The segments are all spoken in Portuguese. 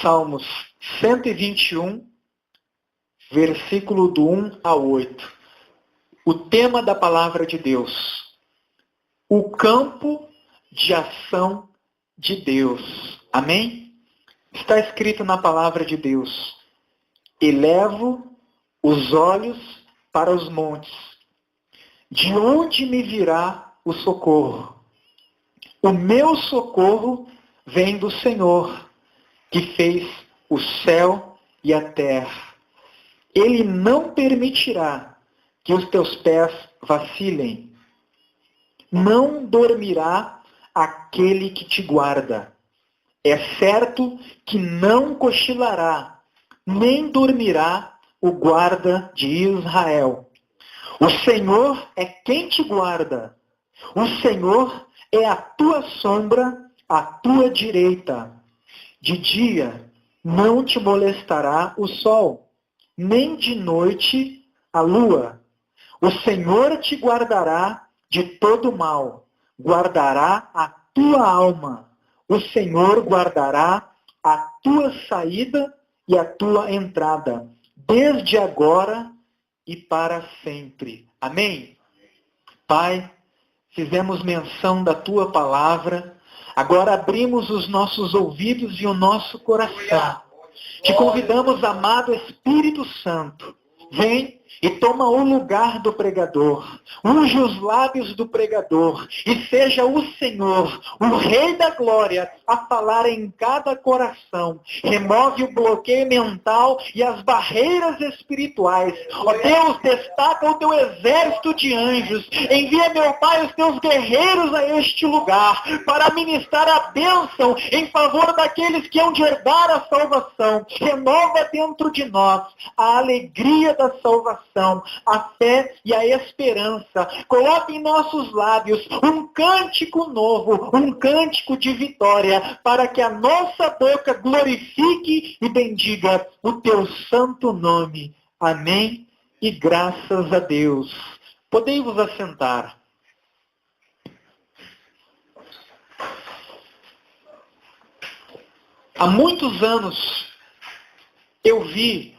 Salmos 121, versículo do 1 ao 8. O tema da palavra de Deus. O campo de ação de Deus. Amém? Está escrito na palavra de Deus: elevo os olhos para os montes. De onde me virá o socorro? O meu socorro vem do Senhor, que fez o céu e a terra. Ele não permitirá que os teus pés vacilem. Não dormirá aquele que te guarda. É certo que não cochilará, nem dormirá o guarda de Israel. O Senhor é quem te guarda. O Senhor é a tua sombra, a tua direita. De dia não te molestará o sol, nem de noite a lua. O Senhor te guardará de todo mal, guardará a tua alma. O Senhor guardará a tua saída e a tua entrada, desde agora e para sempre. Amém? Pai, fizemos menção da tua palavra, agora abrimos os nossos ouvidos e o nosso coração. Te convidamos, amado Espírito Santo, vem e toma o lugar do pregador. Unge os lábios do pregador e seja o Senhor, o Rei da Glória, a falar em cada coração. Remove o bloqueio mental e as barreiras espirituais. Ó Deus, destaca o teu exército de anjos. Envia, meu Pai, os teus guerreiros a este lugar para ministrar a bênção em favor daqueles que hão de herdar a salvação. Renova dentro de nós a alegria da salvação, a fé e a esperança. Coloque em nossos lábios um cântico novo, um cântico de vitória, para que a nossa boca glorifique e bendiga o teu santo nome. Amém? E graças a Deus. Podem vos assentar. Há muitos anos eu vi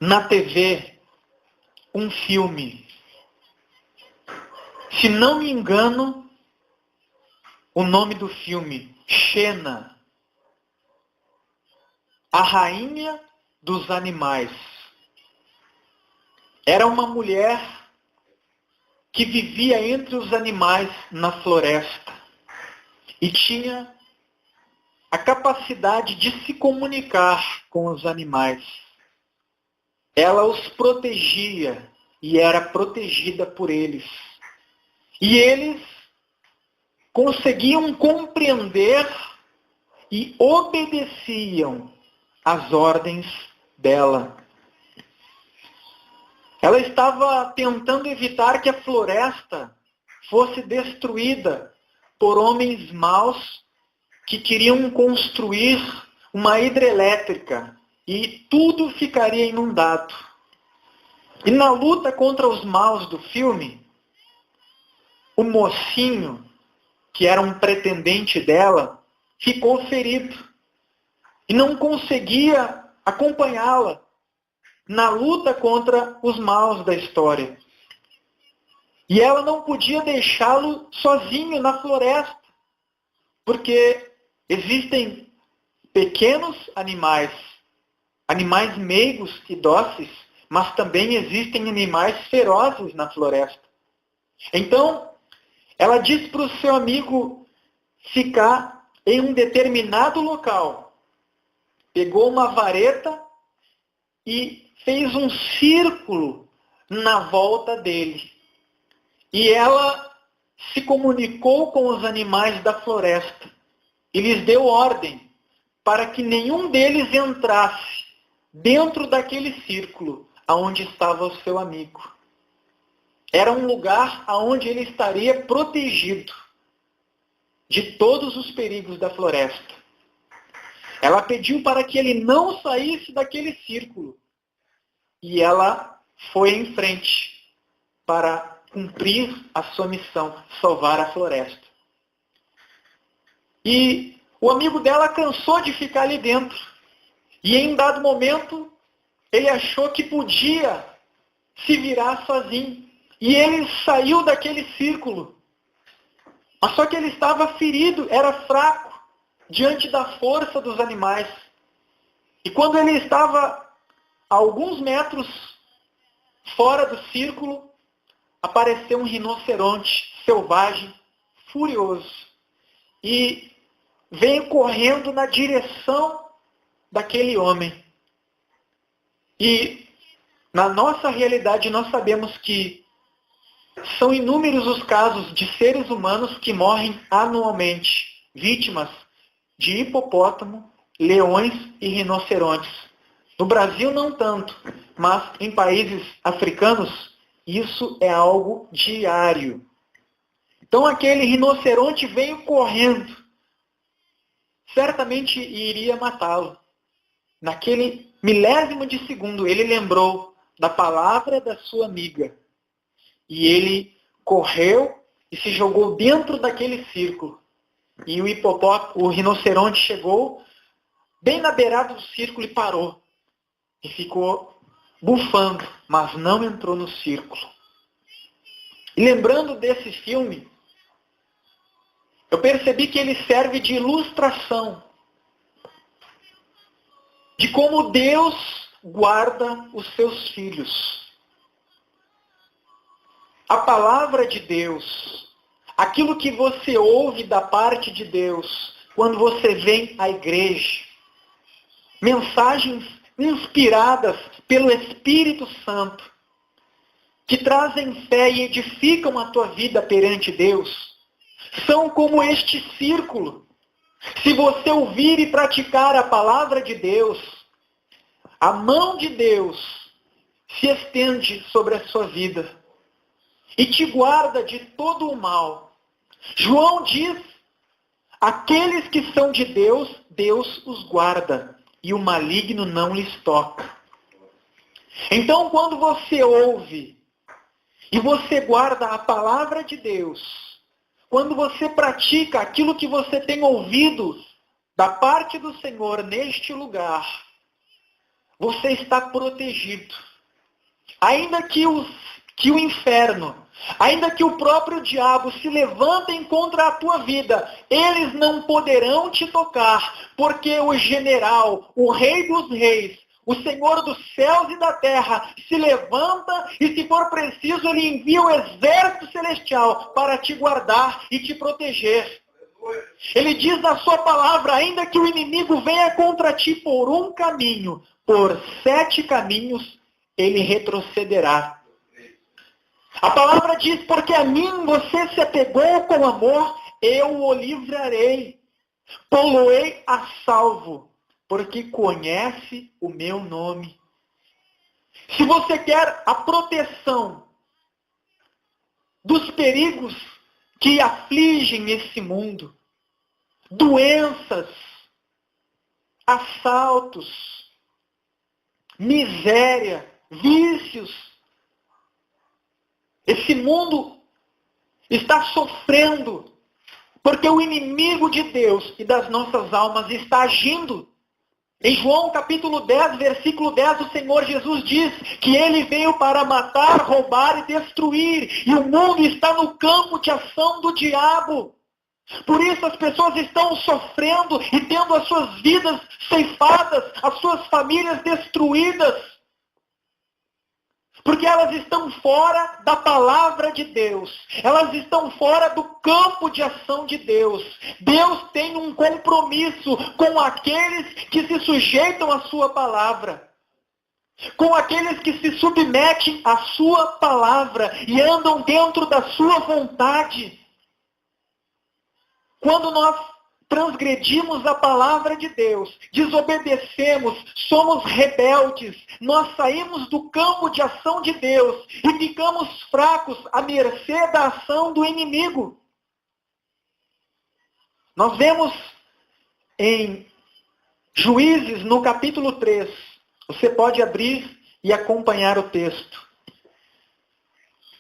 na TV um filme. Se não me engano, o nome do filme, Xena, a rainha dos animais. Era uma mulher que vivia entre os animais na floresta e tinha a capacidade de se comunicar com os animais. Ela os protegia e era protegida por eles. E eles conseguiam compreender e obedeciam às ordens dela. Ela estava tentando evitar que a floresta fosse destruída por homens maus que queriam construir uma hidrelétrica e tudo ficaria inundado. E na luta contra os maus do filme, o mocinho, que era um pretendente dela, ficou ferido e não conseguia acompanhá-la na luta contra os maus da história. E ela não podia deixá-lo sozinho na floresta, porque existem pequenos animais, animais meigos e dóceis, mas também existem animais ferozes na floresta. Então, ela disse para o seu amigo ficar em um determinado local. Pegou uma vareta e fez um círculo na volta dele. E ela se comunicou com os animais da floresta e lhes deu ordem para que nenhum deles entrasse dentro daquele círculo aonde estava o seu amigo. Era um lugar aonde ele estaria protegido de todos os perigos da floresta. Ela pediu para que ele não saísse daquele círculo. E ela foi em frente para cumprir a sua missão, salvar a floresta. E o amigo dela cansou de ficar ali dentro. E em um dado momento, ele achou que podia se virar sozinho. E ele saiu daquele círculo. Mas só que ele estava ferido, era fraco, diante da força dos animais. E quando ele estava a alguns metros fora do círculo, apareceu um rinoceronte selvagem, furioso. E veio correndo na direção daquele homem. E na nossa realidade nós sabemos que são inúmeros os casos de seres humanos que morrem anualmente, vítimas de hipopótamo, leões e rinocerontes. No Brasil não tanto, mas em países africanos isso é algo diário. Então aquele rinoceronte veio correndo. Certamente iria matá-lo. Naquele milésimo de segundo, ele lembrou da palavra da sua amiga. E ele correu e se jogou dentro daquele círculo. E o rinoceronte chegou bem na beirada do círculo e parou. E ficou bufando, mas não entrou no círculo. E lembrando desse filme, eu percebi que ele serve de ilustração de como Deus guarda os seus filhos. A palavra de Deus, aquilo que você ouve da parte de Deus, quando você vem à igreja, mensagens inspiradas pelo Espírito Santo, que trazem fé e edificam a tua vida perante Deus, são como este círculo. Se você ouvir e praticar a palavra de Deus, a mão de Deus se estende sobre a sua vida e te guarda de todo o mal. João diz, aqueles que são de Deus, Deus os guarda e o maligno não lhes toca. Então, quando você ouve e você guarda a palavra de Deus, quando você pratica aquilo que você tem ouvido da parte do Senhor neste lugar, você está protegido. Ainda que o inferno, ainda que o próprio diabo se levantem contra a tua vida, eles não poderão te tocar, porque o general, o rei dos reis, o Senhor dos céus e da terra se levanta e, se for preciso, ele envia o exército celestial para te guardar e te proteger. Ele diz na sua palavra, ainda que o inimigo venha contra ti por um caminho, por 7 caminhos ele retrocederá. A palavra diz, porque a mim você se apegou com amor, eu o livrarei, pô-lo-ei a salvo, porque conhece o meu nome. Se você quer a proteção dos perigos que afligem esse mundo, doenças, assaltos, miséria, vícios, esse mundo está sofrendo porque o inimigo de Deus e das nossas almas está agindo. Em João capítulo 10, versículo 10, o Senhor Jesus diz que ele veio para matar, roubar e destruir. E o mundo está no campo de ação do diabo. Por isso as pessoas estão sofrendo e tendo as suas vidas ceifadas, as suas famílias destruídas. Porque elas estão fora da palavra de Deus. Elas estão fora do campo de ação de Deus. Deus tem um compromisso com aqueles que se sujeitam à sua palavra. Com aqueles que se submetem à sua palavra e andam dentro da sua vontade. Quando nós transgredimos a palavra de Deus, desobedecemos, somos rebeldes, nós saímos do campo de ação de Deus e ficamos fracos à mercê da ação do inimigo. Nós vemos em Juízes, no capítulo 3, você pode abrir e acompanhar o texto.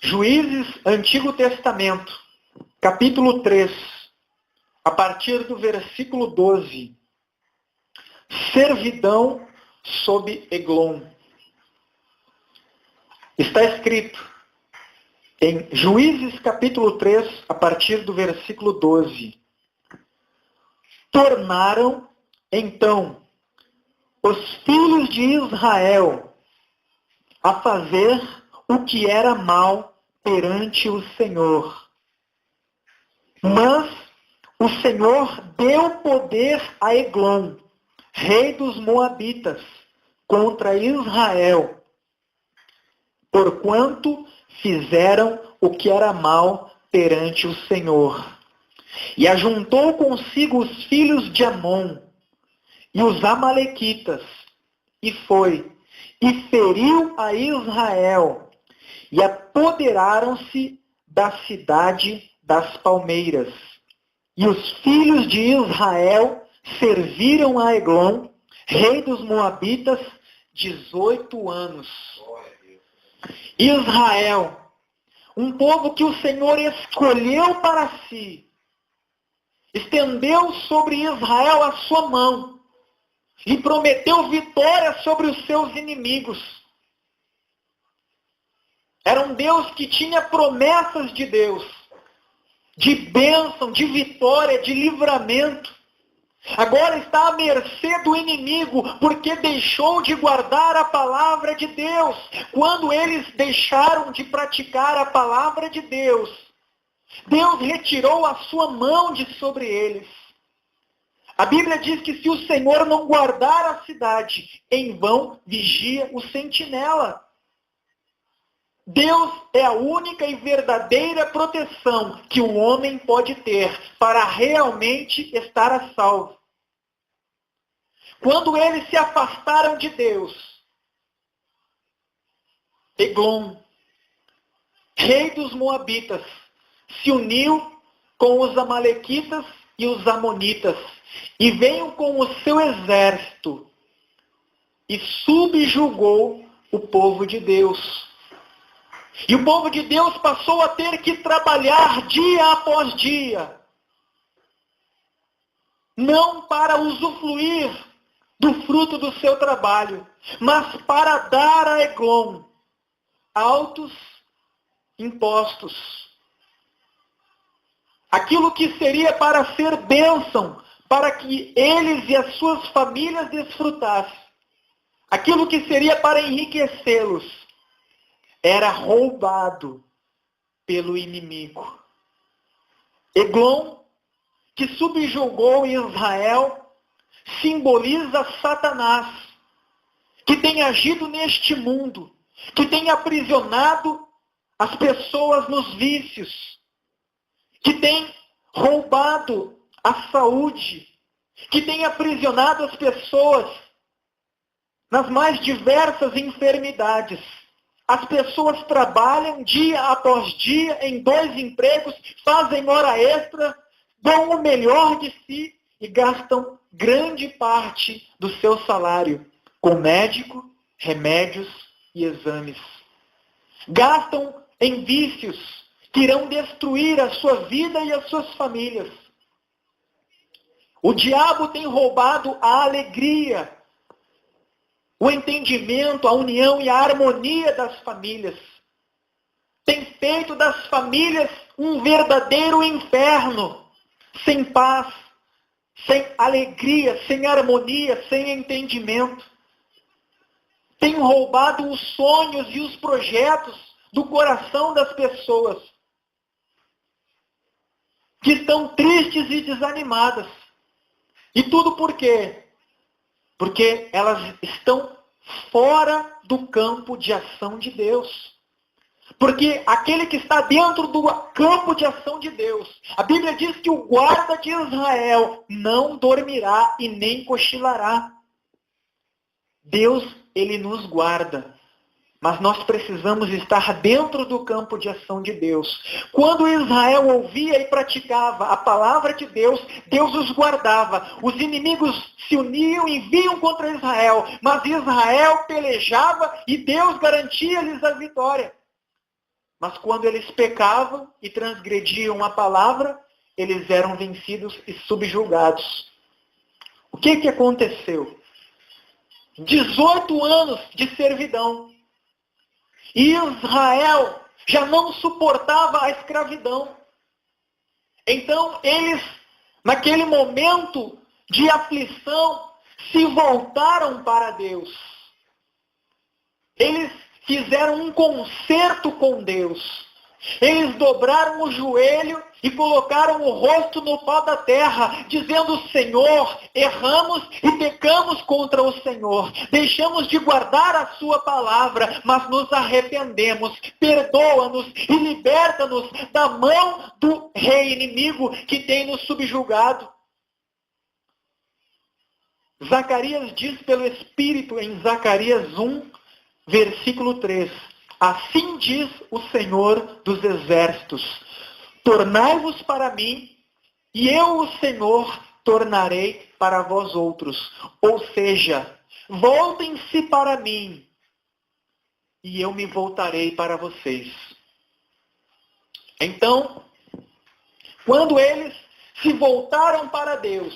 Juízes, Antigo Testamento, capítulo 3. a partir do versículo 12. Servidão sob Eglon. Está escrito em Juízes capítulo 3, a partir do versículo 12. Tornaram, então, os filhos de Israel a fazer o que era mal perante o Senhor. Mas o Senhor deu poder a Eglon, rei dos Moabitas, contra Israel, porquanto fizeram o que era mal perante o Senhor. E ajuntou consigo os filhos de Amon e os amalequitas, e foi, e feriu a Israel, e apoderaram-se da cidade das palmeiras. E os filhos de Israel serviram a Eglon, rei dos Moabitas, 18 anos. Israel, um povo que o Senhor escolheu para si, estendeu sobre Israel a sua mão e prometeu vitória sobre os seus inimigos. Era um Deus que tinha promessas de Deus, de bênção, de vitória, de livramento. Agora está à mercê do inimigo, porque deixou de guardar a palavra de Deus. Quando eles deixaram de praticar a palavra de Deus, Deus retirou a sua mão de sobre eles. A Bíblia diz que se o Senhor não guardar a cidade, em vão vigia o sentinela. Deus é a única e verdadeira proteção que o homem pode ter para realmente estar a salvo. Quando eles se afastaram de Deus, Eglon, rei dos Moabitas, se uniu com os amalequitas e os amonitas, e veio com o seu exército, e subjugou o povo de Deus. E o povo de Deus passou a ter que trabalhar dia após dia, não para usufruir do fruto do seu trabalho, mas para dar a Eglon altos impostos. Aquilo que seria para ser bênção, para que eles e as suas famílias desfrutassem. Aquilo que seria para enriquecê-los, era roubado pelo inimigo. Eglon, que subjugou Israel, simboliza Satanás, que tem agido neste mundo, que tem aprisionado as pessoas nos vícios, que tem roubado a saúde, que tem aprisionado as pessoas nas mais diversas enfermidades. As pessoas trabalham dia após dia em 2 empregos, fazem hora extra, dão o melhor de si e gastam grande parte do seu salário com médico, remédios e exames. Gastam em vícios que irão destruir a sua vida e as suas famílias. O diabo tem roubado a alegria, o entendimento, a união e a harmonia das famílias. Tem feito das famílias um verdadeiro inferno, sem paz, sem alegria, sem harmonia, sem entendimento. Tem roubado os sonhos e os projetos do coração das pessoas, que estão tristes e desanimadas. E tudo por quê? Porque elas estão fora do campo de ação de Deus. Porque aquele que está dentro do campo de ação de Deus, a Bíblia diz que o guarda de Israel não dormirá e nem cochilará. Deus, ele nos guarda. Mas nós precisamos estar dentro do campo de ação de Deus. Quando Israel ouvia e praticava a palavra de Deus, Deus os guardava. Os inimigos se uniam e vinham contra Israel, mas Israel pelejava e Deus garantia-lhes a vitória. Mas quando eles pecavam e transgrediam a palavra, eles eram vencidos e subjugados. O que aconteceu? 18 anos de servidão. E Israel já não suportava a escravidão. Então eles, naquele momento de aflição, se voltaram para Deus. Eles fizeram um concerto com Deus. Eles dobraram o joelho e colocaram o rosto no pó da terra, dizendo: Senhor, erramos e pecamos contra o Senhor. Deixamos de guardar a sua palavra, mas nos arrependemos. Perdoa-nos e liberta-nos da mão do rei inimigo que tem nos subjugado. Zacarias diz pelo Espírito em Zacarias 1, versículo 3. Assim diz o Senhor dos Exércitos: tornai-vos para mim, e eu, o Senhor, tornarei para vós outros. Ou seja, voltem-se para mim, e eu me voltarei para vocês. Então, quando eles se voltaram para Deus,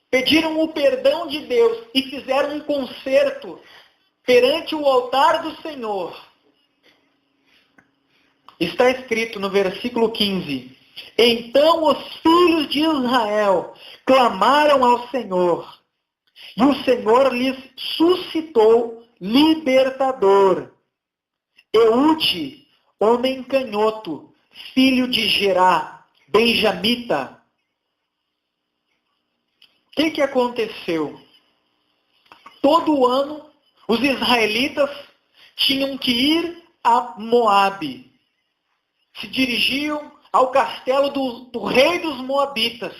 pediram o perdão de Deus e fizeram um concerto perante o altar do Senhor, está escrito no versículo 15: então os filhos de Israel clamaram ao Senhor, e o Senhor lhes suscitou libertador, Eude, homem canhoto, filho de Gerá, benjamita. O que aconteceu? Todo ano, os israelitas tinham que ir a Moabe. Se dirigiam ao castelo do rei dos Moabitas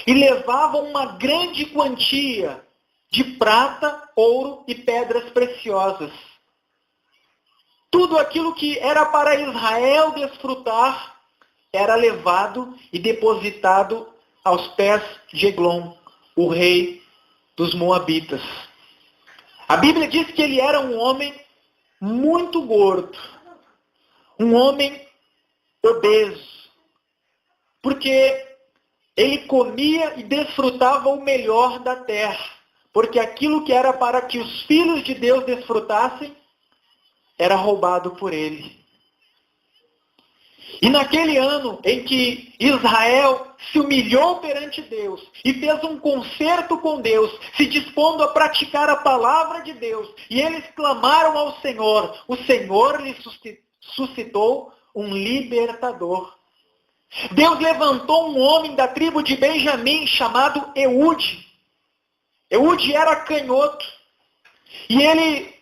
e levavam uma grande quantia de prata, ouro e pedras preciosas. Tudo aquilo que era para Israel desfrutar era levado e depositado aos pés de Eglon, o rei dos Moabitas. A Bíblia diz que ele era um homem muito gordo, um homem obeso, porque ele comia e desfrutava o melhor da terra, porque aquilo que era para que os filhos de Deus desfrutassem era roubado por ele. E naquele ano em que Israel se humilhou perante Deus e fez um concerto com Deus, se dispondo a praticar a palavra de Deus, e eles clamaram ao Senhor, o Senhor lhes suscitou um libertador. Deus levantou um homem da tribo de Benjamim chamado Eude. Eude era canhoto. E ele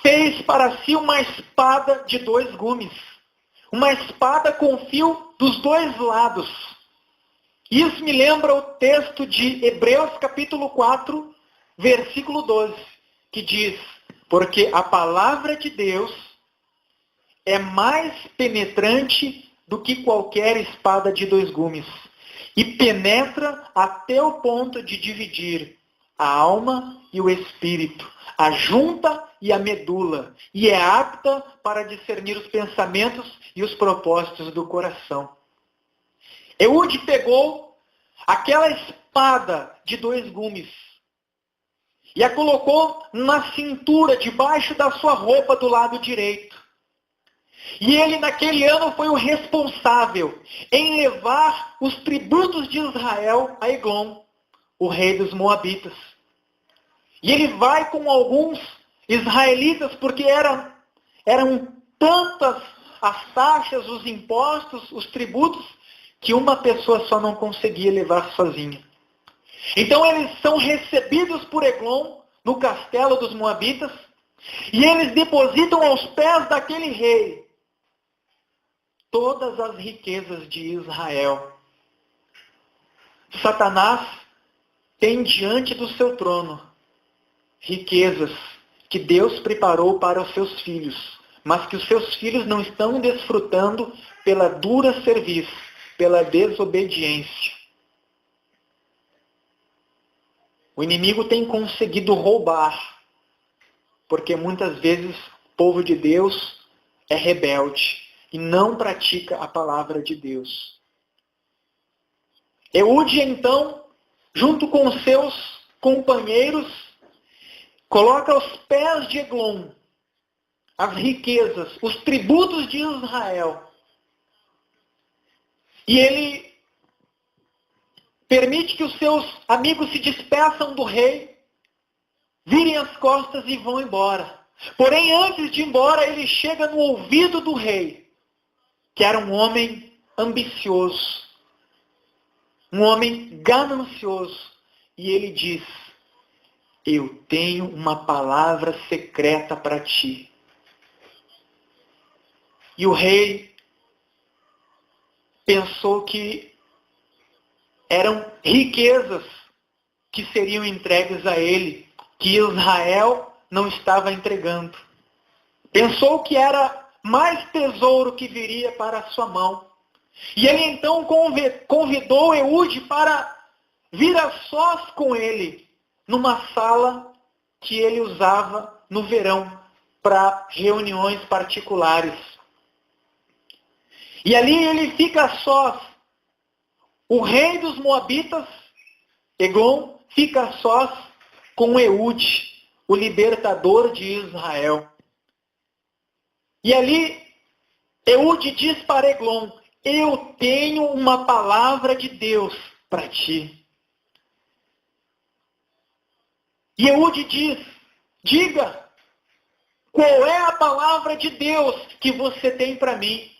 fez para si uma espada de 2 gumes. Uma espada com fio dos 2 lados. Isso me lembra o texto de Hebreus capítulo 4, versículo 12, que diz: porque a palavra de Deus é mais penetrante do que qualquer espada de 2 gumes, e penetra até o ponto de dividir a alma e o espírito, a junta e a medula, e é apta para discernir os pensamentos e os propósitos do coração. Eude pegou aquela espada de 2 gumes e a colocou na cintura, debaixo da sua roupa do lado direito. E ele naquele ano foi o responsável em levar os tributos de Israel a Eglon, o rei dos Moabitas. E ele vai com alguns israelitas, porque eram tantas as taxas, os impostos, os tributos, que uma pessoa só não conseguia levar sozinha. Então eles são recebidos por Eglon, no castelo dos Moabitas, e eles depositam aos pés daquele rei todas as riquezas de Israel. Satanás tem diante do seu trono riquezas que Deus preparou para os seus filhos, mas que os seus filhos não estão desfrutando pela dura serviço, pela desobediência. O inimigo tem conseguido roubar, porque muitas vezes o povo de Deus é rebelde. e não pratica a palavra de Deus. Eude, então, junto com seus companheiros, coloca aos pés de Eglon as riquezas, os tributos de Israel. E ele permite que os seus amigos se despeçam do rei, virem as costas e vão embora. Porém, antes de ir embora, ele chega no ouvido do rei, que era um homem ambicioso, um homem ganancioso. E ele diz: eu tenho uma palavra secreta para ti. E o rei pensou que eram riquezas que seriam entregues a ele, que Israel não estava entregando. Pensou que era mais tesouro que viria para a sua mão. E ele então convidou Eude para vir a sós com ele, numa sala que ele usava no verão para reuniões particulares. E ali ele fica a sós. O rei dos Moabitas, Eglon, fica a sós com Eude, o libertador de Israel. E ali Eude diz para Eglon: eu tenho uma palavra de Deus para ti. E Eude diz: diga, qual é a palavra de Deus que você tem para mim?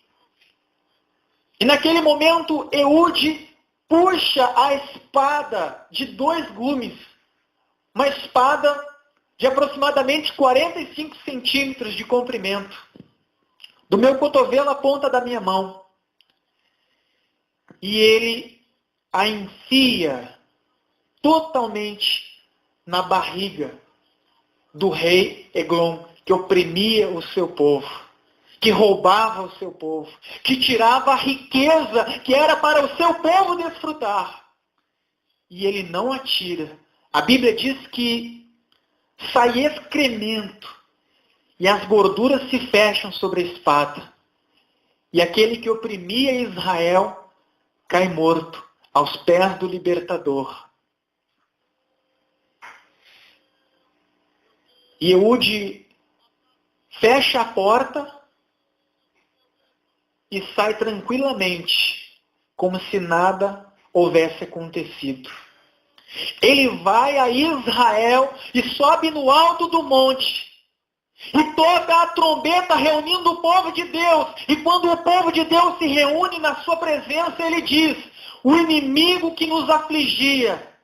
E naquele momento, Eude puxa a espada de 2 gumes, uma espada de aproximadamente 45 centímetros de comprimento, do meu cotovelo à ponta da minha mão. E ele a enfia totalmente na barriga do rei Eglon, que oprimia o seu povo, que roubava o seu povo, que tirava a riqueza que era para o seu povo desfrutar. E ele não atira. A Bíblia diz que sai excremento e as gorduras se fecham sobre a espada. E aquele que oprimia Israel cai morto aos pés do libertador. E Eude fecha a porta e sai tranquilamente, como se nada houvesse acontecido. Ele vai a Israel e sobe no alto do monte e toca a trombeta reunindo o povo de Deus. E quando o povo de Deus se reúne na sua presença, ele diz: o inimigo que nos afligia,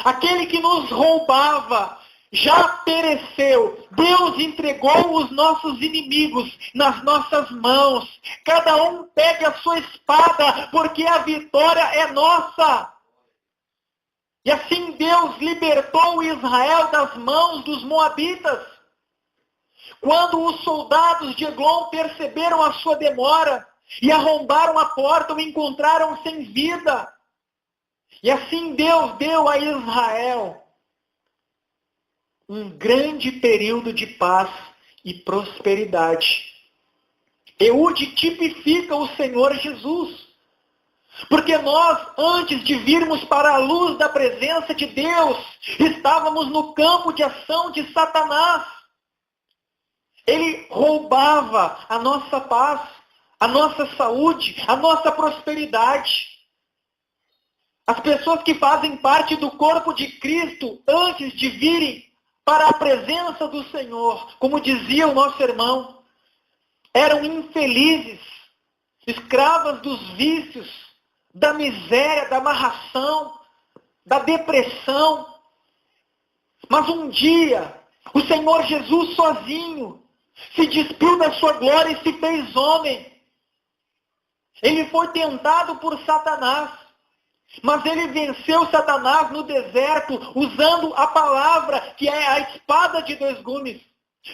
aquele que nos roubava, já pereceu. Deus entregou os nossos inimigos nas nossas mãos. Cada um pegue a sua espada, porque a vitória é nossa. E assim Deus libertou Israel das mãos dos Moabitas. Quando os soldados de Eglon perceberam a sua demora e arrombaram a porta, o encontraram sem vida. E assim Deus deu a Israel um grande período de paz e prosperidade. Eude tipifica o Senhor Jesus. Porque nós, antes de virmos para a luz da presença de Deus, estávamos no campo de ação de Satanás. Ele roubava a nossa paz, a nossa saúde, a nossa prosperidade. As pessoas que fazem parte do corpo de Cristo, antes de virem para a presença do Senhor, como dizia o nosso irmão, eram infelizes, escravas dos vícios, da miséria, da amarração, da depressão. Mas um dia, o Senhor Jesus sozinho se despiu da sua glória e se fez homem. Ele foi tentado por Satanás, mas ele venceu Satanás no deserto usando a palavra, que é a espada de 2 gumes.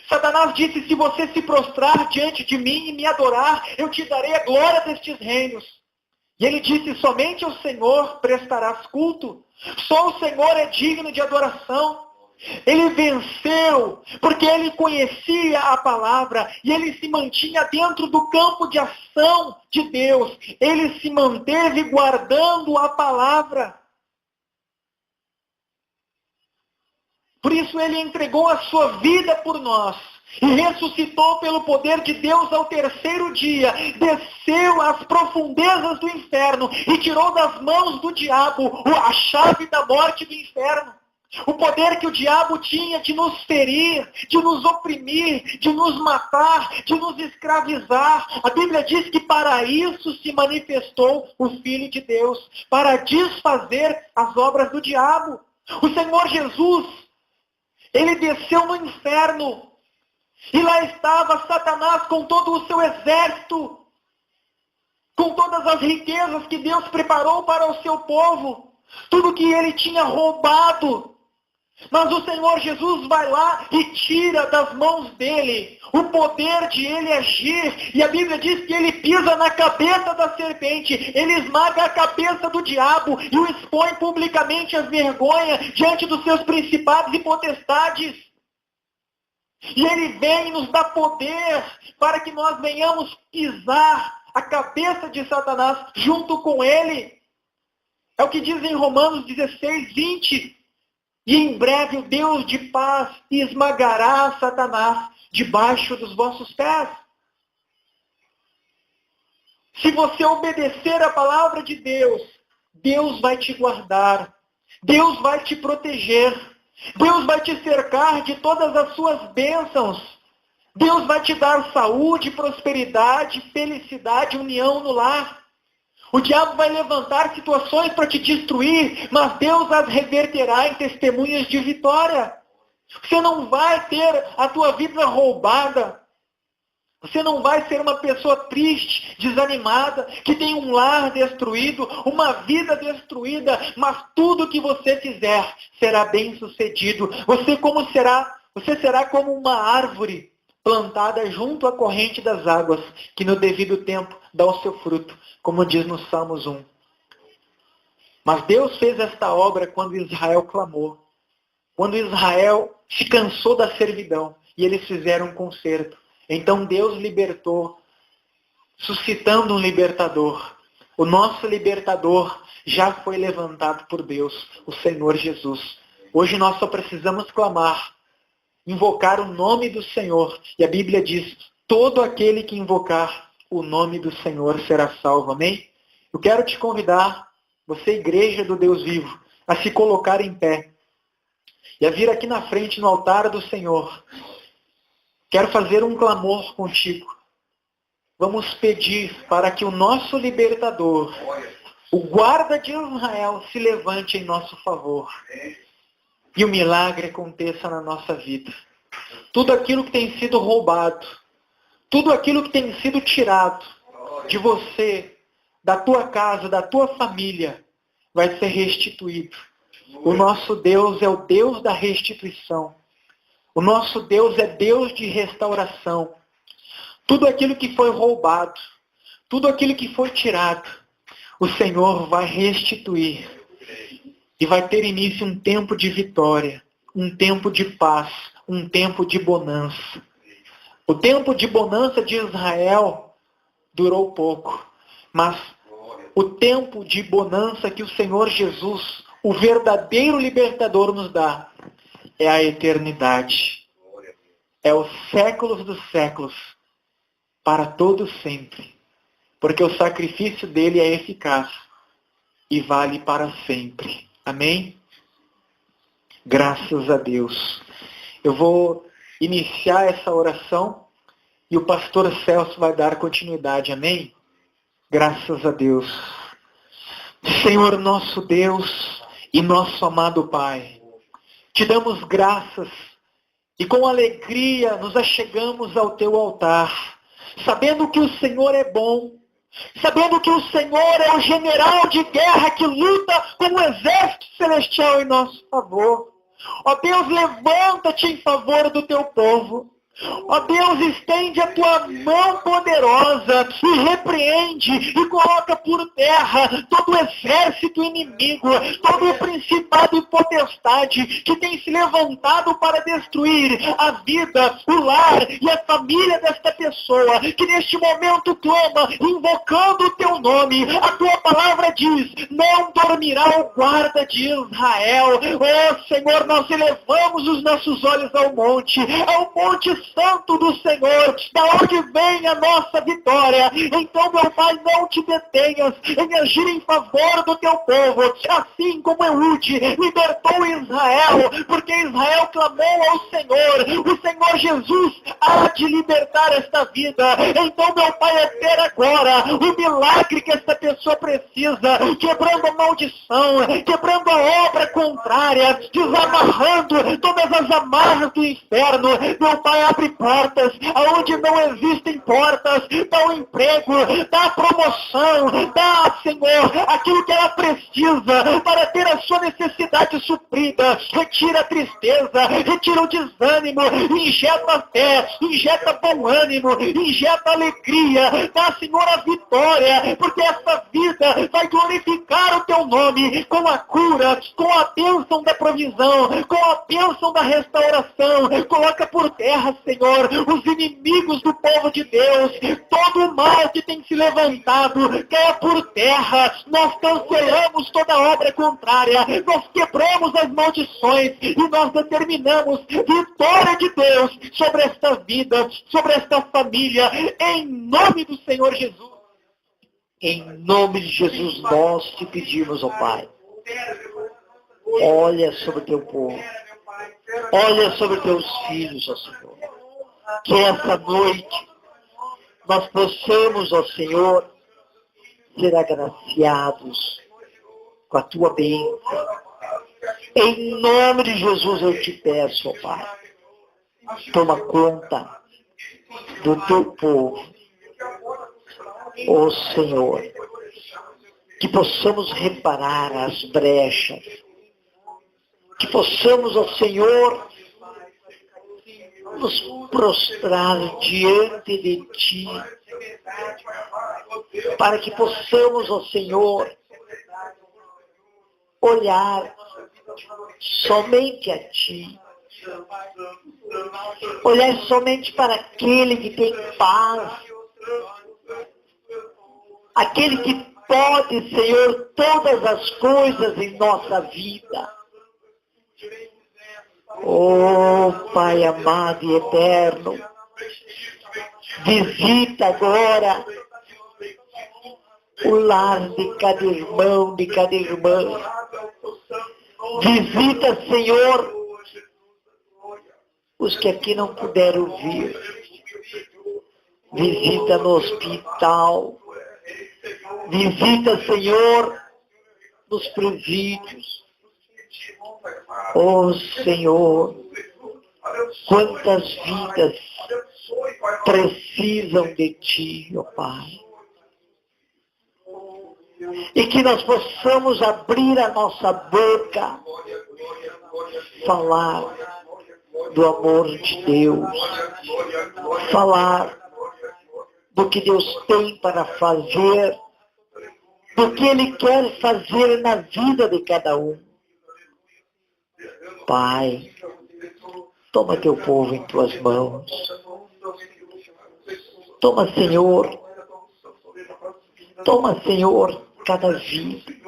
Satanás disse: se você se prostrar diante de mim e me adorar, eu te darei a glória destes reinos. E ele disse: somente ao Senhor prestarás culto. Só o Senhor é digno de adoração. Ele venceu porque ele conhecia a palavra e ele se mantinha dentro do campo de ação de Deus. Ele se manteve guardando a palavra. Por isso ele entregou a sua vida por nós e ressuscitou pelo poder de Deus ao terceiro dia. Desceu às profundezas do inferno e tirou das mãos do diabo a chave da morte do inferno. O poder que o diabo tinha de nos ferir, de nos oprimir, de nos matar, de nos escravizar. A Bíblia diz que para isso se manifestou o Filho de Deus, para desfazer as obras do diabo. O Senhor Jesus, ele desceu no inferno e lá estava Satanás com todo o seu exército, com todas as riquezas que Deus preparou para o seu povo, tudo que ele tinha roubado. Mas o Senhor Jesus vai lá e tira das mãos dele o poder de ele agir. E a Bíblia diz que ele pisa na cabeça da serpente, ele esmaga a cabeça do diabo e o expõe publicamente às vergonhas diante dos seus principados e potestades. E ele vem e nos dá poder para que nós venhamos pisar a cabeça de Satanás junto com ele. É o que diz em Romanos 16, 20. E em breve o Deus de paz esmagará Satanás debaixo dos vossos pés. Se você obedecer a palavra de Deus, Deus vai te guardar. Deus vai te proteger. Deus vai te cercar de todas as suas bênçãos. Deus vai te dar saúde, prosperidade, felicidade, união no lar. O diabo vai levantar situações para te destruir, mas Deus as reverterá em testemunhas de vitória. Você não vai ter a tua vida roubada. Você não vai ser uma pessoa triste, desanimada, que tem um lar destruído, uma vida destruída, mas tudo que você fizer será bem sucedido. Você será como uma árvore plantada junto à corrente das águas, que no devido tempo dá o seu fruto, como diz no Salmos 1. Mas Deus fez esta obra quando Israel clamou. Quando Israel se cansou da servidão e eles fizeram um concerto. Então Deus libertou, suscitando um libertador. O nosso libertador já foi levantado por Deus, o Senhor Jesus. Hoje nós só precisamos clamar, invocar o nome do Senhor. E a Bíblia diz, todo aquele que invocar o nome do Senhor será salvo. Amém? Eu quero te convidar, você igreja do Deus vivo, a se colocar em pé e a vir aqui na frente no altar do Senhor. Quero fazer um clamor contigo. Vamos pedir para que o nosso libertador, o guarda de Israel, se levante em nosso favor. E o milagre aconteça na nossa vida. Tudo aquilo que tem sido roubado, tudo aquilo que tem sido tirado de você, da tua casa, da tua família, vai ser restituído. O nosso Deus é o Deus da restituição. O nosso Deus é Deus de restauração. Tudo aquilo que foi roubado, tudo aquilo que foi tirado, o Senhor vai restituir. E vai ter início um tempo de vitória, um tempo de paz, um tempo de bonança. O tempo de bonança de Israel durou pouco, mas o tempo de bonança que o Senhor Jesus, o verdadeiro libertador, nos dá, é a eternidade. É os séculos dos séculos, para todo sempre. Porque o sacrifício dele é eficaz e vale para sempre. Amém? Graças a Deus. Eu vou iniciar essa oração e o pastor Celso vai dar continuidade. Amém? Graças a Deus. Senhor nosso Deus e nosso amado Pai, te damos graças e com alegria nos achegamos ao teu altar, sabendo que o Senhor é bom, sabendo que o Senhor é o general de guerra que luta com o exército celestial em nosso favor. Ó Deus, levanta-te em favor do teu povo. Ó Deus, estende a tua mão poderosa e repreende e coloca por terra todo o exército inimigo, todo o principado e potestade que tem se levantado para destruir a vida, o lar e a família desta pessoa, que neste momento clama, invocando o teu nome. A tua palavra diz: não dormirá o guarda de Israel. Ó Senhor, nós elevamos os nossos olhos ao monte santo do Senhor, da onde vem a nossa vitória. Então, meu Pai, não te detenhas em agir em favor do teu povo, assim como Eude libertou Israel, porque Israel clamou ao Senhor. O Senhor Jesus há de libertar esta vida. Então, meu Pai, é ter agora o milagre que esta pessoa precisa, quebrando a maldição, quebrando a obra contrária, desamarrando todas as amarras do inferno. Meu Pai, abre portas aonde não existem portas, dá um emprego, dá a promoção, dá, Senhor, aquilo que ela precisa para ter a sua necessidade suprida. Retira a tristeza, retira o desânimo, injeta a fé, injeta bom ânimo, injeta alegria, dá, Senhor, a vitória, porque essa vida vai glorificar o teu nome com a cura, com a bênção da provisão, com a bênção da restauração. Coloca por terra, Senhor, os inimigos do povo de Deus, todo o mal que tem se levantado, caia por terra. Nós cancelamos toda obra contrária, nós quebramos as maldições e nós determinamos vitória de Deus sobre esta vida, sobre esta família, em nome do Senhor Jesus. Em nome de Jesus nós te pedimos, ó Pai, olha sobre teu povo, olha sobre teus filhos, ó Senhor, que essa noite nós possamos, ó Senhor, ser agraciados com a tua bênção. Em nome de Jesus eu te peço, ó Pai, toma conta do teu povo, ó Senhor, que possamos reparar as brechas, que possamos, ó Senhor, nos prostrar diante de Ti, para que possamos, ó Senhor, olhar somente a Ti, olhar somente para aquele que tem paz, aquele que pode, Senhor, todas as coisas em nossa vida. Oh, Pai amado e eterno, visita agora o lar de cada irmão, de cada irmã. Visita, Senhor, os que aqui não puderam vir. Visita no hospital. Visita, Senhor, nos presídios. Oh, Senhor, quantas vidas precisam de Ti, ó Pai. E que nós possamos abrir a nossa boca, falar do amor de Deus, falar do que Deus tem para fazer, do que Ele quer fazer na vida de cada um. Pai, toma teu povo em tuas mãos. Toma, Senhor, cada vida.